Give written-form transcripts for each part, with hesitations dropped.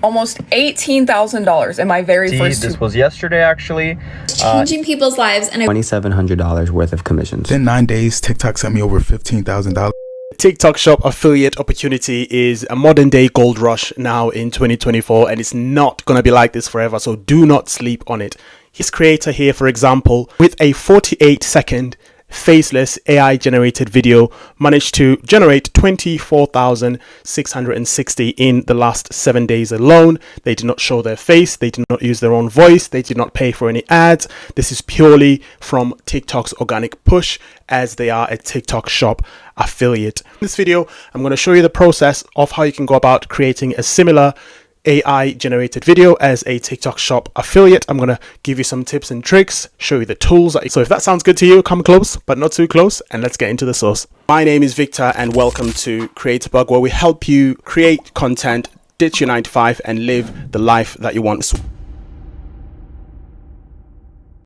almost $18,000 in my very first This was yesterday, actually. Changing people's lives and $2,700 worth of commissions. Within 9 days, TikTok sent me over $15,000. TikTok shop affiliate opportunity is a modern day gold rush now in 2024, and it's not going to be like this forever, so do not sleep on it. His creator here, for example, with a 48-second faceless AI generated video, managed to generate 24,660 in the last 7 days alone. They did not show their face, they did not use their own voice, they did not pay for any ads. This is purely from TikTok's organic push, as they are a TikTok shop affiliate. In this video, I'm going to show you the process of how you can go about creating a similar AI generated video as a TikTok shop affiliate. I'm going to give you some tips and tricks, show you the tools. So if that sounds good to you, come close, but not too close, and let's get into the sauce. My name is Victor, and welcome to CreatorBug, where we help you create content, ditch your 9 to 5, and live the life that you want.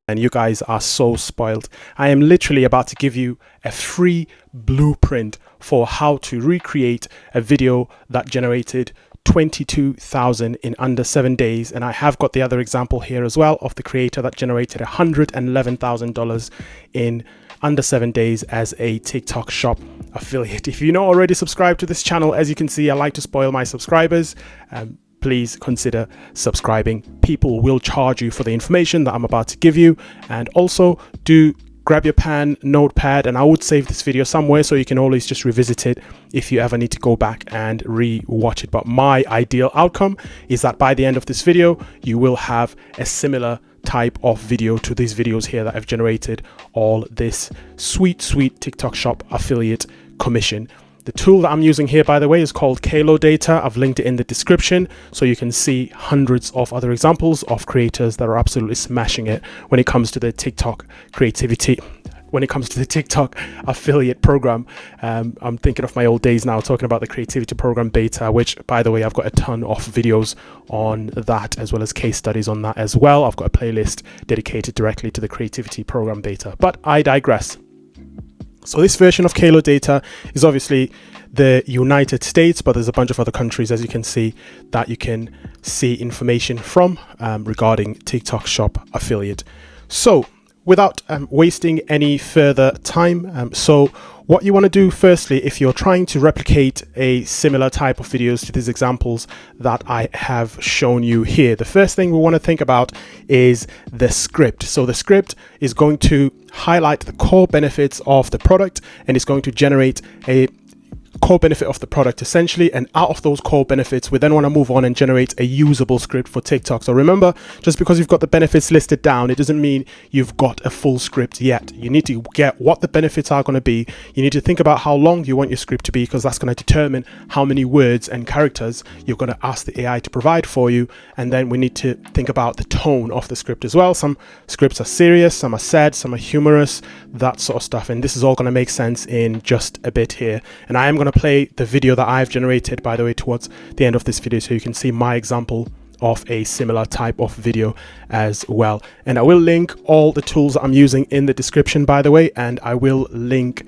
And you guys are so spoiled. I am literally about to give you a free blueprint for how to recreate a video that generated 22,000 in under 7 days, and I have got the other example here as well of the creator that generated $111,000 in under 7 days as a TikTok shop affiliate. If you're not already subscribed to this channel, as you can see, I like to spoil my subscribers. Please consider subscribing. People will charge you for the information that I'm about to give you, and also do grab your pen, notepad, and I would save this video somewhere so you can always just revisit it if you ever need to go back and re-watch it. But my ideal outcome is that by the end of this video, you will have a similar type of video to these videos here that I've generated all this sweet TikTok shop affiliate commission. The tool that I'm using here, by the way, is called Kalo Data. I've linked it in the description so you can see hundreds of other examples of creators that are absolutely smashing it when it comes to the TikTok creativity. When it comes to the TikTok affiliate program, I'm thinking of my old days now, talking about the creativity program beta, which, by the way, I've got a ton of videos on that, as well as case studies on that as well. I've got a playlist dedicated directly to the creativity program beta, but I digress. So this version of Kalo Data is obviously the United States, but there's a bunch of other countries, as you can see, that you can see information from regarding TikTok shop affiliate. So without wasting any further time, so what you want to do firstly, if you're trying to replicate a similar type of videos to these examples that I have shown you here, the first thing we want to think about is the script. So the script is going to highlight the core benefits of the product, and it's going to generate a core benefit of the product essentially, and out of those core benefits we then want to move on and generate a usable script for TikTok. So remember, just because you've got the benefits listed down, it doesn't mean you've got a full script yet. You need to get what the benefits are going to be. You need to think about how long you want your script to be, because that's going to determine how many words and characters you're going to ask the AI to provide for you. And then we need to think about the tone of the script as well. Some scripts are serious, some are sad, some are humorous, that sort of stuff, and this is all going to make sense in just a bit here. And I am going to play the video that I've generated, by the way, towards the end of this video, so you can see my example of a similar type of video as well. And I will link all the tools that I'm using in the description, by the way, and I will link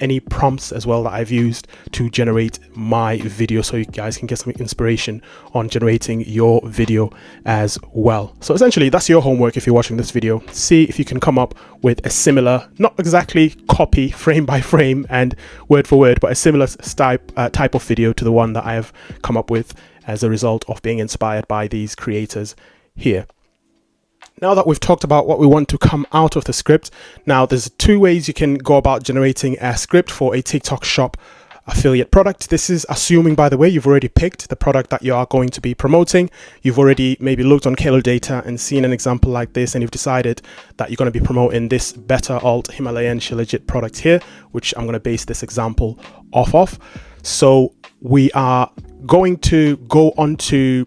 any prompts as well that I've used to generate my video, so you guys can get some inspiration on generating your video as well. So essentially that's your homework if you're watching this video. See if you can come up with a similar, not exactly copy frame by frame and word for word, but a similar type of video to the one that I have come up with as a result of being inspired by these creators here. Now that we've talked about what we want to come out of the script, now there's 2 ways you can go about generating a script for a TikTok shop affiliate product. This is assuming, by the way, you've already picked the product that you are going to be promoting. You've already maybe looked on Kalo Data and seen an example like this, and you've decided that you're going to be promoting this Better Alt Himalayan Shilajit product here, which I'm going to base this example off of. So we are going to go onto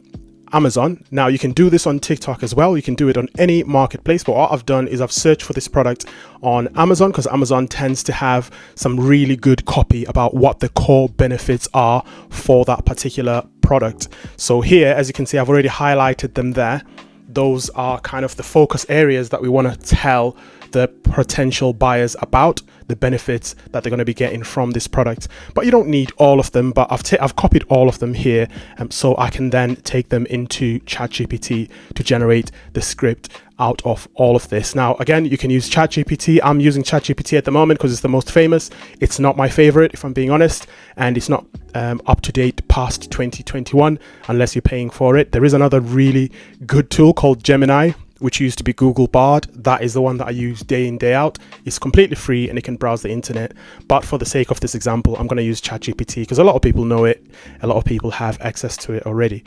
Amazon. Now you can do this on TikTok as well. You can do it on any marketplace, but what I've done is I've searched for this product on Amazon, because Amazon tends to have some really good copy about what the core benefits are for that particular product. So here, as you can see, I've already highlighted them there. Those are kind of the focus areas that we want to tell the potential buyers about the benefits that they're going to be getting from this product. But you don't need all of them, but I've copied all of them here, so I can then take them into ChatGPT to generate the script out of all of this. Now, again, you can use ChatGPT. I'm using ChatGPT at the moment because it's the most famous. It's not my favorite, if I'm being honest, and it's not up to date past 2021 unless you're paying for it. There is another really good tool called Gemini, which used to be Google Bard. That is the one that I use day in, day out. It's completely free and it can browse the internet. But for the sake of this example, I'm going to use ChatGPT because a lot of people know it. A lot of people have access to it already.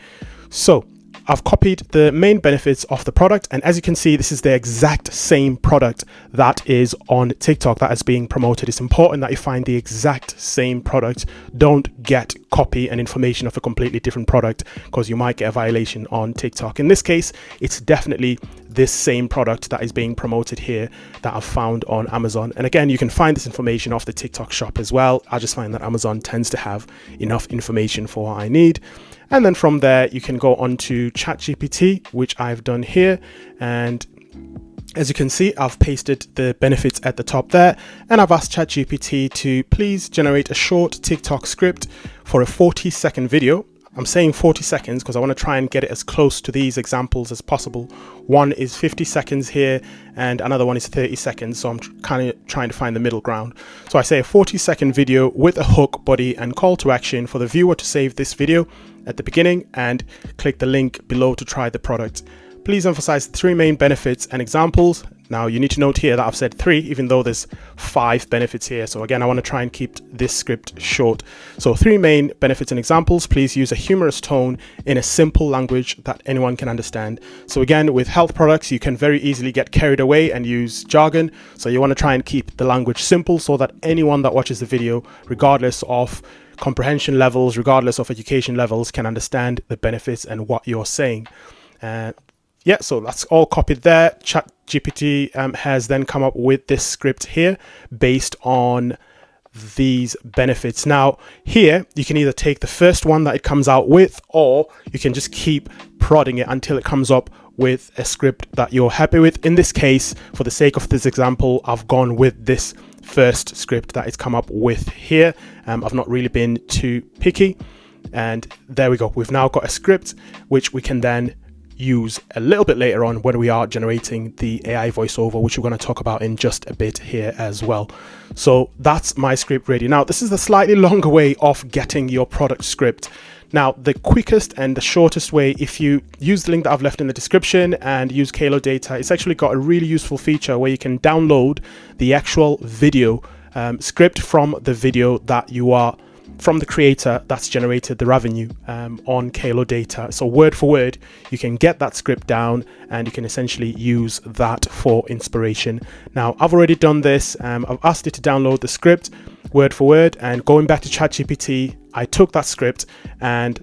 So I've copied the main benefits of the product, and as you can see, this is the exact same product that is on TikTok that is being promoted. It's important that you find the exact same product. Don't get copy and information of a completely different product because you might get a violation on TikTok. In this case, it's definitely this same product that is being promoted here that I've found on Amazon. And again, you can find this information off the TikTok shop as well. I just find that Amazon tends to have enough information for what I need. And then from there, you can go on to ChatGPT, which I've done here. And as you can see, I've pasted the benefits at the top there. And I've asked ChatGPT to please generate a short TikTok script for a 40-second video. I'm saying 40 seconds because I want to try and get it as close to these examples as possible. One is 50 seconds here and another one is 30 seconds. So I'm kind of trying to find the middle ground. So I say a 40-second video with a hook, body and call to action for the viewer to save this video at the beginning and click the link below to try the product. Please emphasize the 3 main benefits and examples. Now you need to note here that I've said 3, even though there's 5 benefits here. So again, I want to try and keep this script short. So 3 main benefits and examples. Please use a humorous tone in a simple language that anyone can understand. So again, with health products, you can very easily get carried away and use jargon. So you want to try and keep the language simple so that anyone that watches the video, regardless of comprehension levels, regardless of education levels, can understand the benefits and what you're saying. Yeah, so that's all copied there. ChatGPT has then come up with this script here based on these benefits. Now here, you can either take the first one that it comes out with, or you can just keep prodding it until it comes up with a script that you're happy with. In this case, for the sake of this example, I've gone with this first script that it's come up with here. I've not really been too picky. And there we go. We've now got a script which we can then use a little bit later on when we are generating the AI voiceover, which we're going to talk about in just a bit here as well. So that's my script ready. Now, this is the slightly longer way of getting your product script. Now, the quickest and the shortest way, if you use the link that I've left in the description and use Kalo Data, it's actually got a really useful feature where you can download the actual video script from the video that you are from the creator that's generated the revenue on Kalo Data. So word for word, you can get that script down and you can essentially use that for inspiration. Now, I've already done this. I've asked it to download the script word for word, and going back to ChatGPT, I took that script and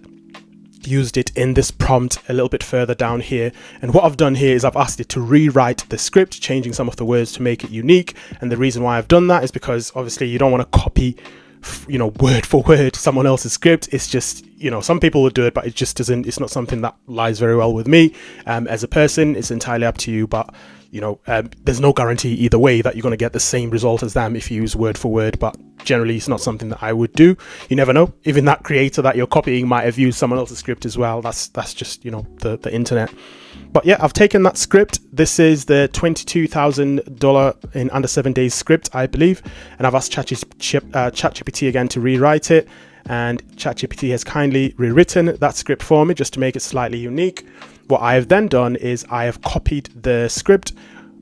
used it in this prompt a little bit further down here. And what I've done here is I've asked it to rewrite the script, changing some of the words to make it unique. And the reason why I've done that is because obviously you don't want to copy, you know, word for word someone else's script. It's just, you know, some people would do it, but it just doesn't, it's not something that lies very well with me as a person. It's entirely up to you, but you know, there's no guarantee either way that you're going to get the same result as them if you use word for word, but generally it's not something that I would do. You never know, even that creator that you're copying might have used someone else's script as well. That's just, you know, the internet. But yeah, I've taken that script. This is the $22,000 in under 7 days script, I believe. And I've asked ChatGPT again to rewrite it. And ChatGPT has kindly rewritten that script for me just to make it slightly unique. What I have then done is I have copied the script.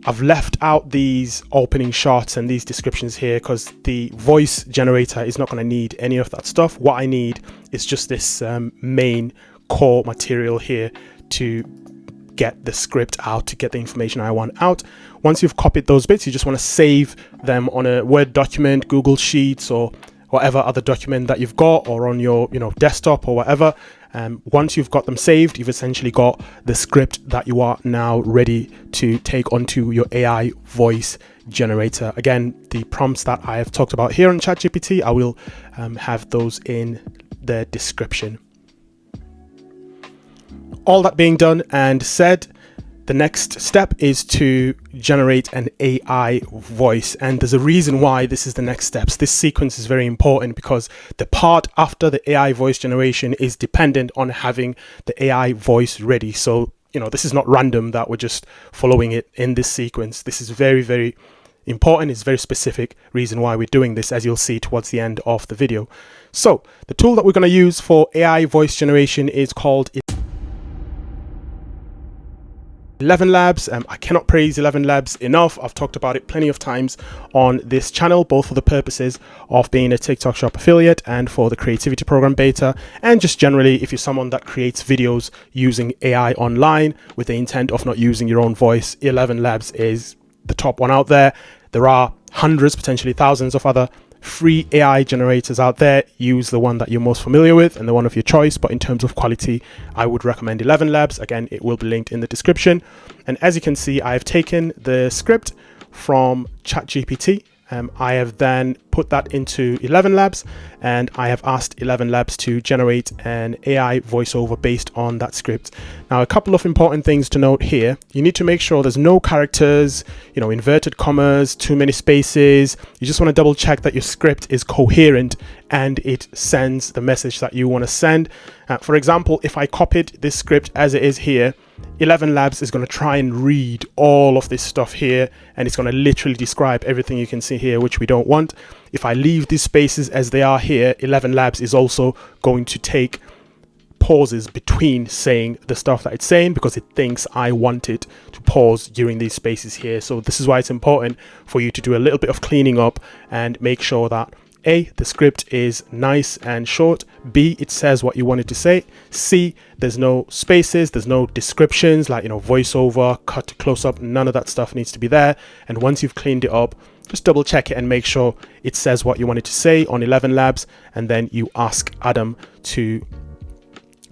I've left out these opening shots and these descriptions here because the voice generator is not going to need any of that stuff. What I need is just this main core material here to get the script out, to get the information I want out. Once you've copied those bits, you just want to save them on a Word document, Google Sheets, or whatever other document that you've got, or on your desktop or whatever. Once you've got them saved, you've essentially got the script that you are now ready to take onto your AI voice generator. Again, the prompts that I have talked about here on ChatGPT, I will have those in the description. All that being done and said, the next step is to generate an AI voice. And there's a reason why this is the next steps. This sequence is very important because the part after the AI voice generation is dependent on having the AI voice ready. So, you know, this is not random that we're just following it in this sequence. This is very, very important. It's very specific reason why we're doing this, as you'll see towards the end of the video. So the tool that we're going to use for AI voice generation is called ElevenLabs. I cannot praise ElevenLabs enough. I've talked about it plenty of times on this channel, both for the purposes of being a TikTok Shop affiliate and for the creativity program beta, and just generally if you're someone that creates videos using AI online with the intent of not using your own voice. ElevenLabs is the top one out there. There are hundreds, potentially thousands of other free AI generators out there. Use the one that you're most familiar with and the one of your choice, but in terms of quality, I would recommend ElevenLabs. Again, it will be linked in the description. And as you can see, I've taken the script from ChatGPT. I have then put that into ElevenLabs, and I have asked ElevenLabs to generate an AI voiceover based on that script. Now, a couple of important things to note here. You need to make sure there's no characters, you know, inverted commas, too many spaces. You just want to double check that your script is coherent and it sends the message that you want to send. For example, if I copied this script as it is here, ElevenLabs is going to try and read all of this stuff here, and it's going to literally describe everything you can see here, which we don't want. If I leave these spaces as they are here, ElevenLabs is also going to take pauses between saying the stuff that it's saying because it thinks I want it to pause during these spaces here. So this is why it's important for you to do a little bit of cleaning up and make sure that A, the script is nice and short. B, it says what you want it to say. C, there's no spaces, there's no descriptions like, you know, voiceover, cut to close up. None of that stuff needs to be there. And once you've cleaned it up, just double check it and make sure it says what you want it to say on ElevenLabs. And then you ask Adam to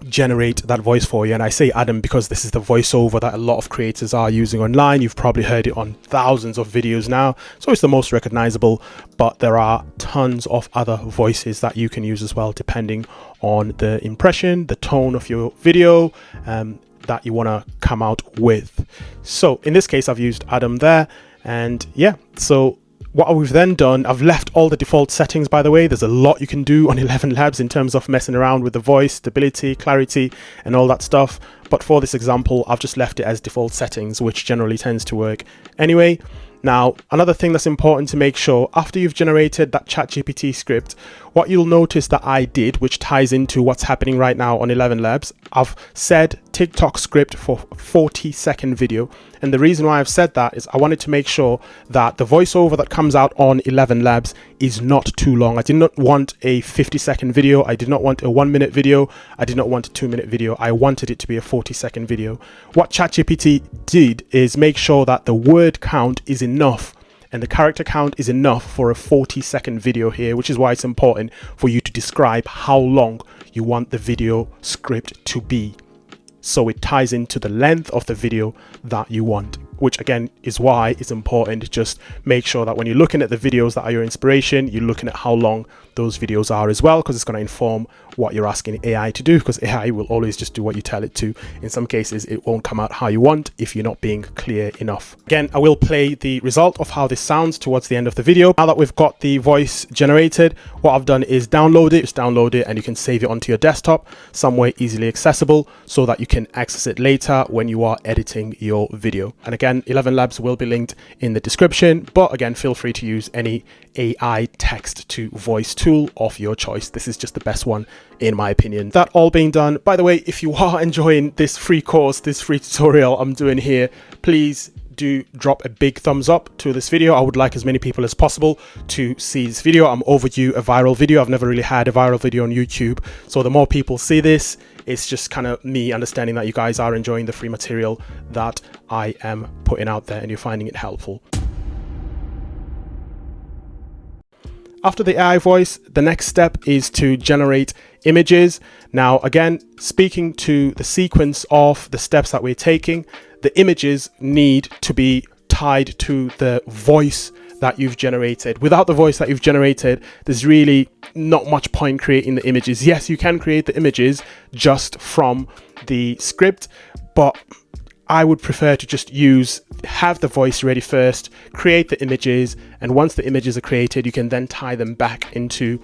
generate that voice for you. And I say Adam because this is the voiceover that a lot of creators are using online. You've probably heard it on thousands of videos now, so it's the most recognizable, but there are tons of other voices that you can use as well, depending on the impression, the tone of your video that you want to come out with. So in this case, I've used Adam there, and yeah, so what we've then done, I've left all the default settings, by the way. There's a lot you can do on ElevenLabs in terms of messing around with the voice, stability, clarity, and all that stuff. But for this example, I've just left it as default settings, which generally tends to work anyway. Now, another thing that's important to make sure, after you've generated that ChatGPT script, what you'll notice that I did, which ties into what's happening right now on ElevenLabs, I've said TikTok script for 40-second video. And the reason why I've said that is I wanted to make sure that the voiceover that comes out on ElevenLabs is not too long. I did not want a 50-second video. I did not want a 1-minute video. I did not want a 2-minute video. I wanted it to be a 40-second video. What ChatGPT did is make sure that the word count is enough and the character count is enough for a 40-second video here, which is why it's important for you to describe how long you want the video script to be, so it ties into the length of the video that you want, which again is why it's important to just make sure that when you're looking at the videos that are your inspiration, you're looking at how long those videos are as well, because it's going to inform what you're asking AI to do, because AI will always just do what you tell it to. In some cases, it won't come out how you want if you're not being clear enough. Again, I will play the result of how this sounds towards the end of the video. Now that we've got the voice generated, what I've done is download it. Just download it and you can save it onto your desktop somewhere easily accessible so that you can access it later when you are editing your video. And again, ElevenLabs will be linked in the description, but again, feel free to use any AI text to voice tool of your choice. This is just the best one in my opinion. That all being done, by the way, if you are enjoying this free course, this free tutorial I'm doing here, please do drop a big thumbs up to this video. I would like as many people as possible to see this video. I'm overdue a viral video. I've never really had a viral video on YouTube, so the more people see this, it's just kind of me understanding that you guys are enjoying the free material that I am putting out there and you're finding it helpful. After the AI voice, the next step is to generate images. Now, again, speaking to the sequence of the steps that we're taking, the images need to be tied to the voice that you've generated. Without the voice that you've generated, there's really not much point creating the images. Yes, you can create the images just from the script, but I would prefer to just have the voice ready first, create the images, and once the images are created, you can then tie them back into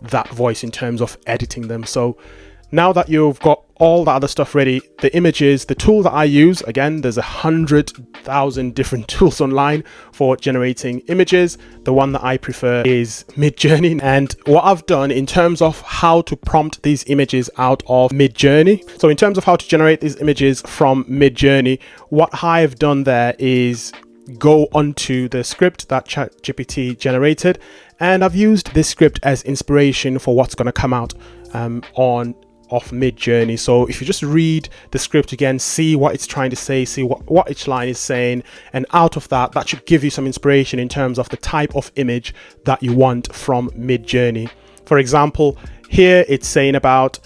that voice in terms of editing them. So now that you've got all the other stuff ready, the images, the tool that I use, again, there's 100,000 different tools online for generating images. The one that I prefer is Midjourney. And what I've done in terms of how to prompt these images out of Midjourney. So in terms of how to generate these images from Midjourney, what I've done there is go onto the script that ChatGPT generated, and I've used this script as inspiration for what's going to come out off Midjourney. So if you just read the script again, see what it's trying to say, see what each line is saying, and out of that should give you some inspiration in terms of the type of image that you want from Midjourney. For example, here it's saying about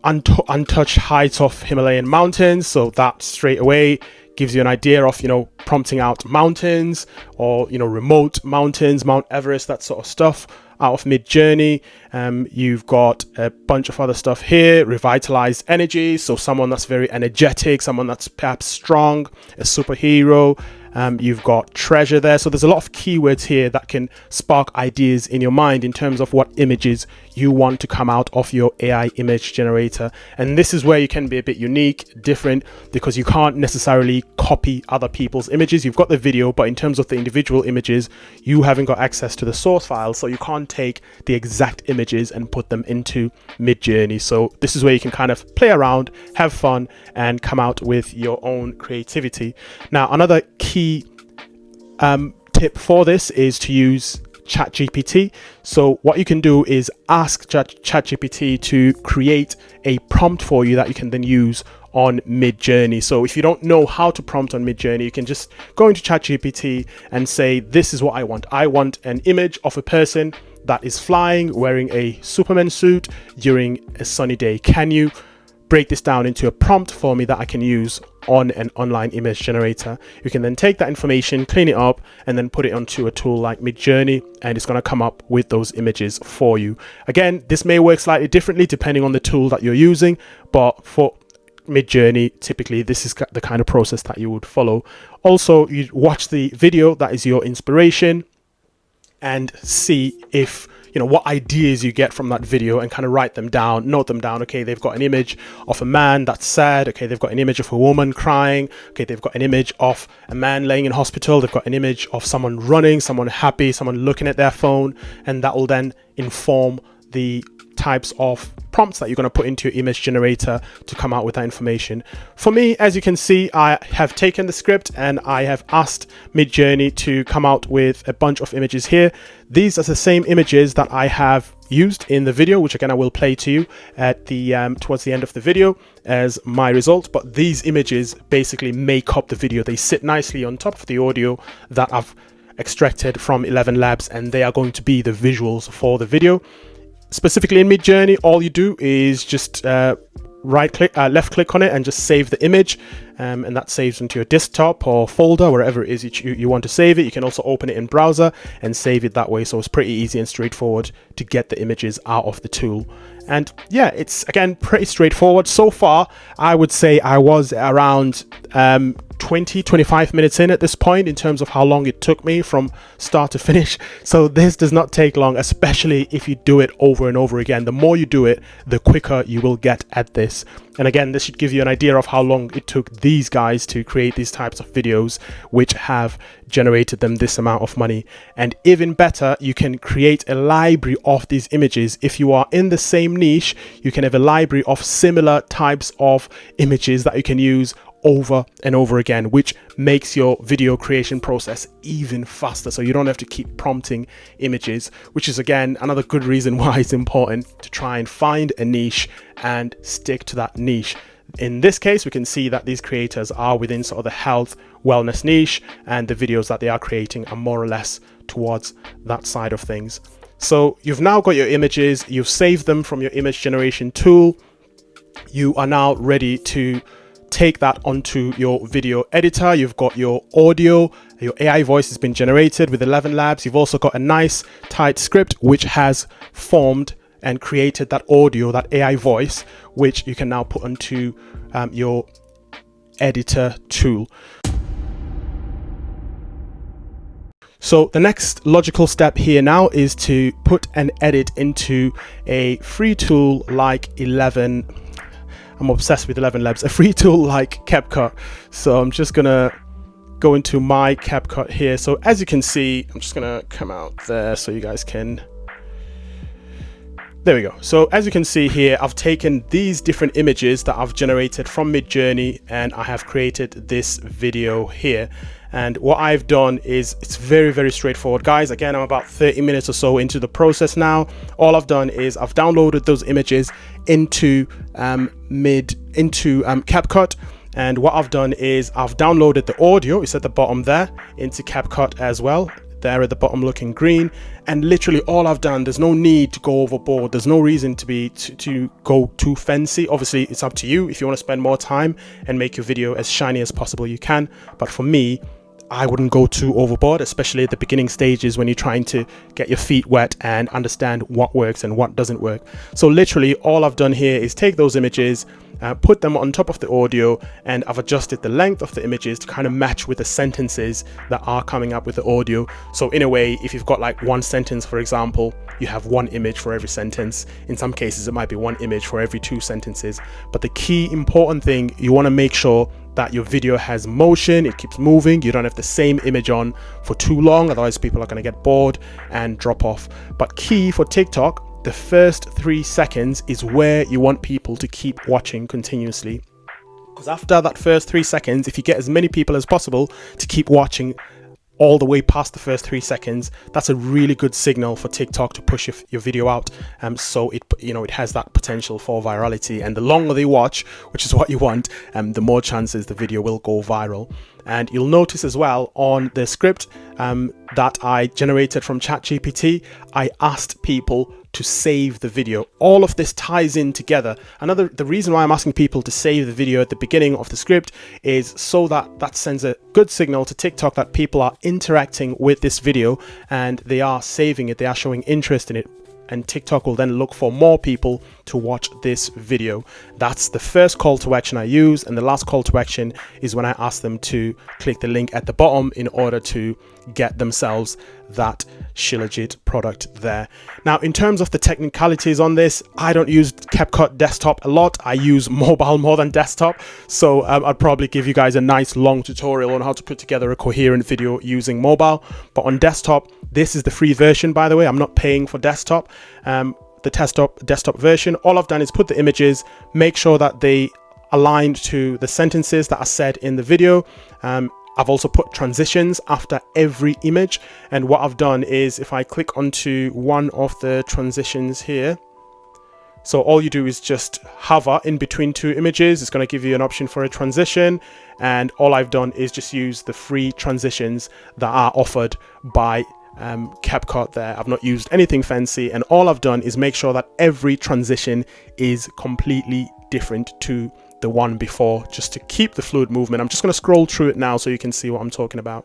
untouched heights of Himalayan mountains, so that straight away gives you an idea of, prompting out mountains or, remote mountains, Mount Everest, that sort of stuff out of Midjourney. You've got a bunch of other stuff here, revitalized energy, so someone that's very energetic, someone that's perhaps strong, a superhero. You've got treasure there. So there's a lot of keywords here that can spark ideas in your mind in terms of what images you want to come out of your AI image generator. And this is where you can be a bit unique, different, because you can't necessarily copy other people's images. You've got the video, but in terms of the individual images, you haven't got access to the source file. So you can't take the exact images and put them into Midjourney. So this is where you can kind of play around, have fun, and come out with your own creativity. Now, another key tip for this is to use ChatGPT. So what you can do is ask ChatGPT to create a prompt for you that you can then use on Midjourney. So if you don't know how to prompt on Midjourney, you can just go into ChatGPT and say, this is what I want. I want an image of a person that is flying, wearing a Superman suit during a sunny day. Can you break this down into a prompt for me that I can use on an online image generator? You can then take that information, clean it up, and then put it onto a tool like Midjourney, and it's going to come up with those images for you. Again, this may work slightly differently depending on the tool that you're using, but for Midjourney, typically this is the kind of process that you would follow. Also, you watch the video that is your inspiration and see if what ideas you get from that video, and kind of write them down, note them down. Okay, they've got an image of a man that's sad. Okay, they've got an image of a woman crying. Okay, they've got an image of a man laying in hospital. They've got an image of someone running, someone happy, someone looking at their phone, and that will then inform the types of prompts that you're going to put into your image generator to come out with that information. For me, as you can see, I have taken the script and I have asked Midjourney to come out with a bunch of images here. These are the same images that I have used in the video, which again I will play to you at the towards the end of the video as my result. But these images basically make up the video. They sit nicely on top of the audio that I've extracted from 11 Labs, and they are going to be the visuals for the video. Specifically in Midjourney, all you do is just left click on it and just save the image, and that saves into your desktop or folder, wherever it is you want to save it. You can also open it in browser and save it that way. So it's pretty easy and straightforward to get the images out of the tool. And yeah, it's again pretty straightforward. So far, I would say I was around 20-25 minutes in at this point in terms of how long it took me from start to finish. So this does not take long, especially if you do it over and over again. The more you do it, the quicker you will get at this. And again, this should give you an idea of how long it took these guys to create these types of videos, which have generated them this amount of money. And even better, you can create a library of these images. If you are in the same niche, you can have a library of similar types of images that you can use over and over again, which makes your video creation process even faster. So you don't have to keep prompting images, which is again another good reason why it's important to try and find a niche and stick to that niche. In this case, we can see that these creators are within sort of the health wellness niche, and the videos that they are creating are more or less towards that side of things. So you've now got your images, you've saved them from your image generation tool. You are now ready to take that onto your video editor. You've got your audio, your AI voice has been generated with 11 Labs. You've also got a nice tight script which has formed and created that audio, that AI voice, which you can now put onto your editor tool. So the next logical step here now is to put an edit into a free tool like 11. I'm obsessed with 11 Labs, a free tool like CapCut. So I'm just gonna go into my CapCut here. So as you can see, I'm just gonna come out there so you guys can. There we go. So as you can see here, I've taken these different images that I've generated from Midjourney and I have created this video here. And what I've done is, it's very, very straightforward, guys. Again, I'm about 30 minutes or so into the process now. All I've done is I've downloaded those images into CapCut. And what I've done is I've downloaded the audio, it's at the bottom there, into CapCut as well. There at the bottom looking green. And literally all I've done, there's no need to go overboard. There's no reason to go too fancy. Obviously, it's up to you. If you want to spend more time and make your video as shiny as possible, you can. But for me, I wouldn't go too overboard, especially at the beginning stages when you're trying to get your feet wet and understand what works and what doesn't work. So literally all I've done here is take those images, put them on top of the audio, and I've adjusted the length of the images to kind of match with the sentences that are coming up with the audio. So in a way, if you've got like one sentence, for example, you have one image for every sentence. In some cases, it might be one image for every 2 sentences. But the key important thing, you want to make sure that your video has motion, it keeps moving. You don't have the same image on for too long, otherwise people are going to get bored and drop off. But key for TikTok, the first 3 seconds is where you want people to keep watching continuously. Because after that first 3 seconds, if you get as many people as possible to keep watching all the way past the first 3 seconds, that's a really good signal for TikTok to push your video out. So it has that potential for virality, and the longer they watch, which is what you want, the more chances the video will go viral. And you'll notice as well on the script that I generated from ChatGPT, I asked people to save the video. All of this ties in together. The reason why I'm asking people to save the video at the beginning of the script is so that sends a good signal to TikTok that people are interacting with this video and they are saving it, they are showing interest in it. And TikTok will then look for more people to watch this video. That's the first call to action I use, and the last call to action is when I ask them to click the link at the bottom in order to get themselves that Shilajit product there. Now, in terms of the technicalities on this, I don't use CapCut desktop a lot. I use mobile more than desktop. So I'd probably give you guys a nice long tutorial on how to put together a coherent video using mobile. But on desktop, this is the free version, by the way. I'm not paying for desktop. The desktop version, all I've done is put the images, make sure that they aligned to the sentences that are said in the video. I've also put transitions after every image, and what I've done is if I click onto one of the transitions here, so all you do is just hover in between 2 images. It's going to give you an option for a transition, and all I've done is just use the free transitions that are offered by CapCut there. I've not used anything fancy, and all I've done is make sure that every transition is completely different to the one before, just to keep the fluid movement. I'm just going to scroll through it now so you can see what I'm talking about.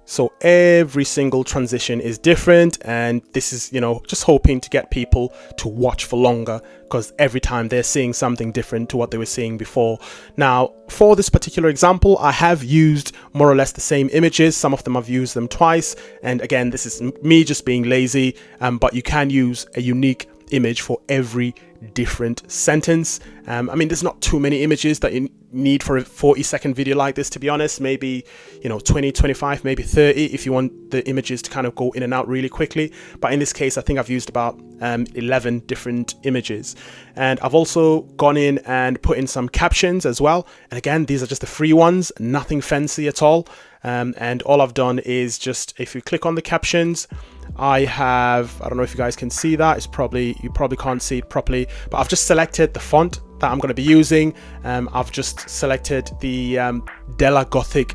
So every single transition is different, and this is, just hoping to get people to watch for longer, because every time they're seeing something different to what they were seeing before. Now, for this particular example, I have used more or less the same images. Some of them I've used them twice, and again, this is me just being lazy, but you can use a unique image for every different sentence. I mean, there's not too many images that you need for a 40-second video like this, to be honest. Maybe 20, 25, maybe 30 if you want the images to kind of go in and out really quickly. But in this case, I think I've used about 11 different images, and I've also gone in and put in some captions as well. And again, these are just the free ones, nothing fancy at all. And all I've done is just, if you click on the captions, I don't know if you guys can see that. You probably can't see it properly, but I've just selected the font that I'm going to be using. I've just selected the Della Gothic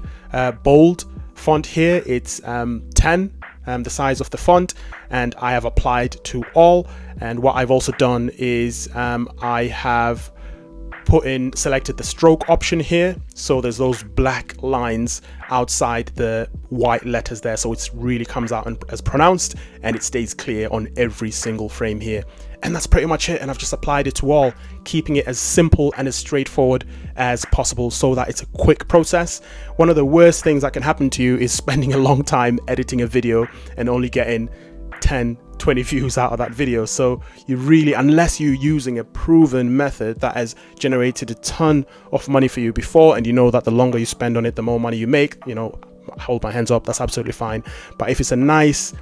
bold font here. It's 10, the size of the font, and I have applied to all. And what I've also done is I have selected the stroke option here, so there's those black lines outside the white letters there, so it really comes out as pronounced and it stays clear on every single frame here. And that's pretty much it, and I've just applied it to all, keeping it as simple and as straightforward as possible so that it's a quick process. One of the worst things that can happen to you is spending a long time editing a video and only getting 10-20 views out of that video. So you really, unless you're using a proven method that has generated a ton of money for you before, and you know that the longer you spend on it, the more money you make, you know, hold my hands up, that's absolutely fine. But if it's a nice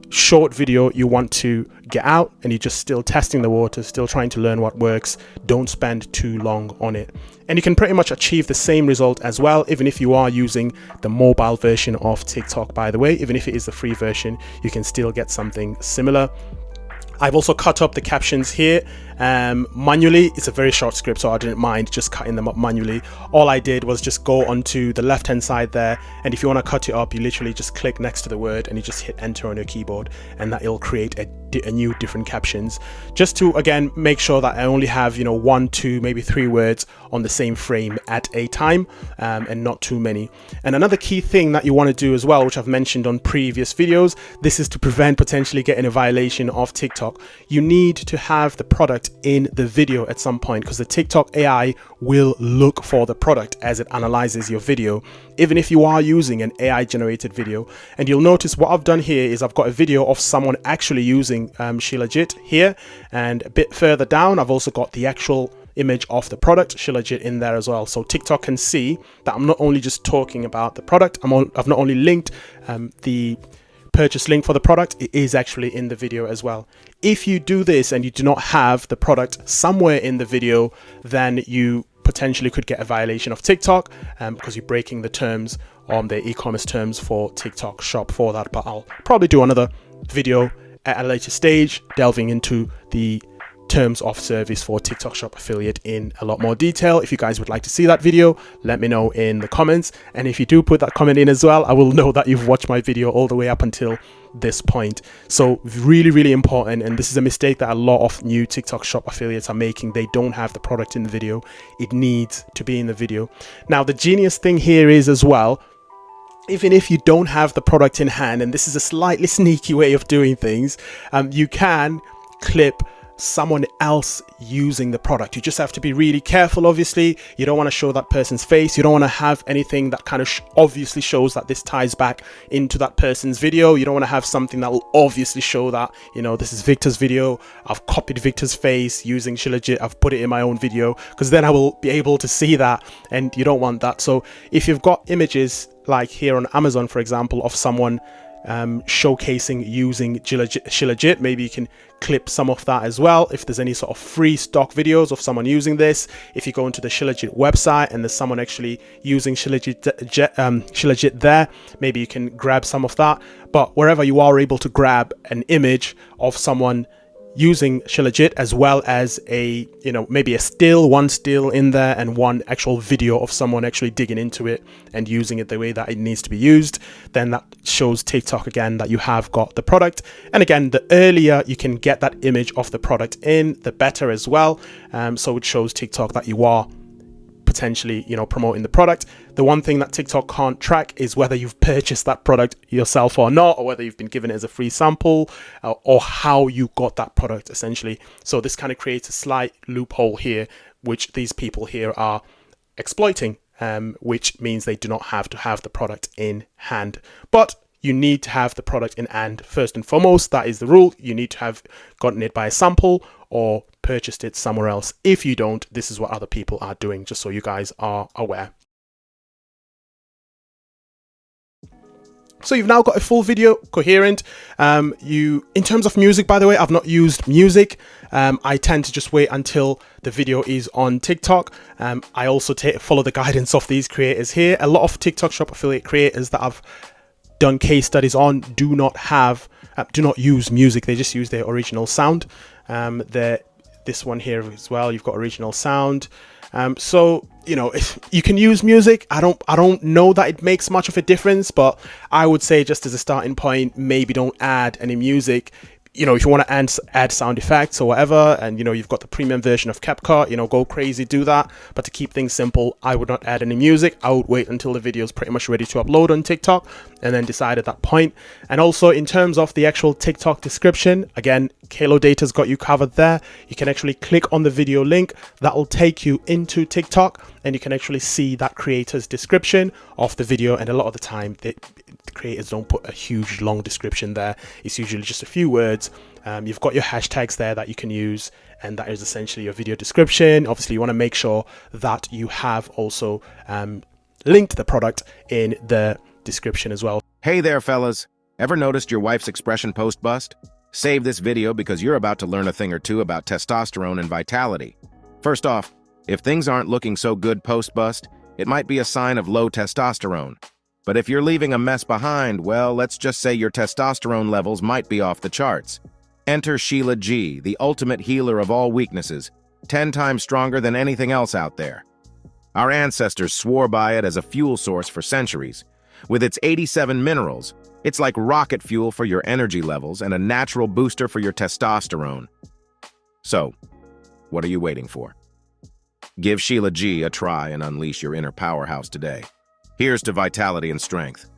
short video you want to get out and you're just still testing the water, still trying to learn what works, don't spend too long on it. And you can pretty much achieve the same result as well, even if you are using the mobile version of TikTok. By the way, even if it is the free version, you can still get something similar. I've also cut up the captions here manually. It's a very short script, so I didn't mind just cutting them up manually. All I did was just go onto the left hand side there, and if you want to cut it up, you literally just click next to the word and you just hit enter on your keyboard, and that will create a new different captions, just to again make sure that I only have, you know, 1, 2, maybe 3 words on the same frame at a time, and not too many. And another key thing that you want to do as well, which I've mentioned on previous videos, this is to prevent potentially getting a violation of TikTok. You need to have the product in the video at some point, because the TikTok AI will look for the product as it analyzes your video, even if you are using an AI generated video. And you'll notice what I've done here is I've got a video of someone actually using Shilajit here, and a bit further down I've also got the actual image of the product Shilajit in there as well, so TikTok can see that I'm not only just talking about the product, I've not only linked the purchase link for the product, it is actually in the video as well. If you do this and you do not have the product somewhere in the video, then you potentially could get a violation of TikTok, because you're breaking the terms on the e-commerce terms for TikTok shop for that. But I'll probably do another video at a later stage delving into the terms of service for TikTok shop affiliate in a lot more detail. If you guys would like to see that video, let me know in the comments, and if you do put that comment in as well, I will know that you've watched my video all the way up until this point. So really important, and this is a mistake that a lot of new TikTok shop affiliates are making. They don't have the product in the video. It needs to be in the video. Now the genius thing here is as well, even if you don't have the product in hand, and this is a slightly sneaky way of doing things, you can clip someone else using the product. You just have to be really careful. Obviously, you don't want to show that person's face. You don't want to have anything that kind of obviously shows that this ties back into that person's video. You don't want to have something that will obviously show that, you know, this is Victor's video, I've copied Victor's face using Shilajit, I've put it in my own video, because then I will be able to see that, and you don't want that. So if you've got images like here on Amazon, for example, of someone showcasing using Shilajit, maybe you can clip some of that as well. If there's any sort of free stock videos of someone using this, if you go into the Shilajit website and there's someone actually using Shilajit there, maybe you can grab some of that. But wherever you are able to grab an image of someone using Shilajit, as well as a, you know, maybe one still in there and one actual video of someone actually digging into it and using it the way that it needs to be used, then that shows TikTok again that you have got the product. And again, the earlier you can get that image of the product in, the better as well. So it shows TikTok that you are potentially, you know, promoting the product. The one thing that TikTok can't track is whether you've purchased that product yourself or not, or whether you've been given it as a free sample, or how you got that product essentially. So this kind of creates a slight loophole here, which these people here are exploiting, which means they do not have to have the product in hand. But you need to have the product in hand first and foremost. That is the rule. You need to have gotten it by a sample or purchased it somewhere else. If you don't, this is what other people are doing, just so you guys are aware. So you've now got a full video, coherent. In terms of music, by the way, I've not used music. I tend to just wait until the video is on TikTok. I also follow the guidance of these creators here. A lot of TikTok shop affiliate creators that I've done case studies on do not use music. They just use their original sound. This one here as well, you've got original sound. So, you know, if you can use music, I don't know that it makes much of a difference, but I would say just as a starting point, maybe don't add any music. you know, if you want to add sound effects or whatever, and you know, you've got the premium version of CapCut, you know, go crazy, do that. But to keep things simple, I would not add any music. I would wait until the video is pretty much ready to upload on TikTok and then decide at that point. And also in terms of the actual TikTok description, again, Kalo Data's got you covered there. You can actually click on the video link that will take you into TikTok, and you can actually see that creator's description of the video. And a lot of the time, the creators don't put a huge long description there. It's usually just a few words. You've got your hashtags there that you can use, and that is essentially your video description. Obviously, you want to make sure that you have also linked the product in the description as well. Hey there, fellas. Ever noticed your wife's expression post-bust? Save this video because you're about to learn a thing or two about testosterone and vitality. First off, if things aren't looking so good post-bust, it might be a sign of low testosterone. But if you're leaving a mess behind, well, let's just say your testosterone levels might be off the charts. Enter Sheila G, the ultimate healer of all weaknesses, 10 times stronger than anything else out there. Our ancestors swore by it as a fuel source for centuries. With its 87 minerals, it's like rocket fuel for your energy levels and a natural booster for your testosterone. So, what are you waiting for? Give Sheila G a try and unleash your inner powerhouse today. Here's to vitality and strength.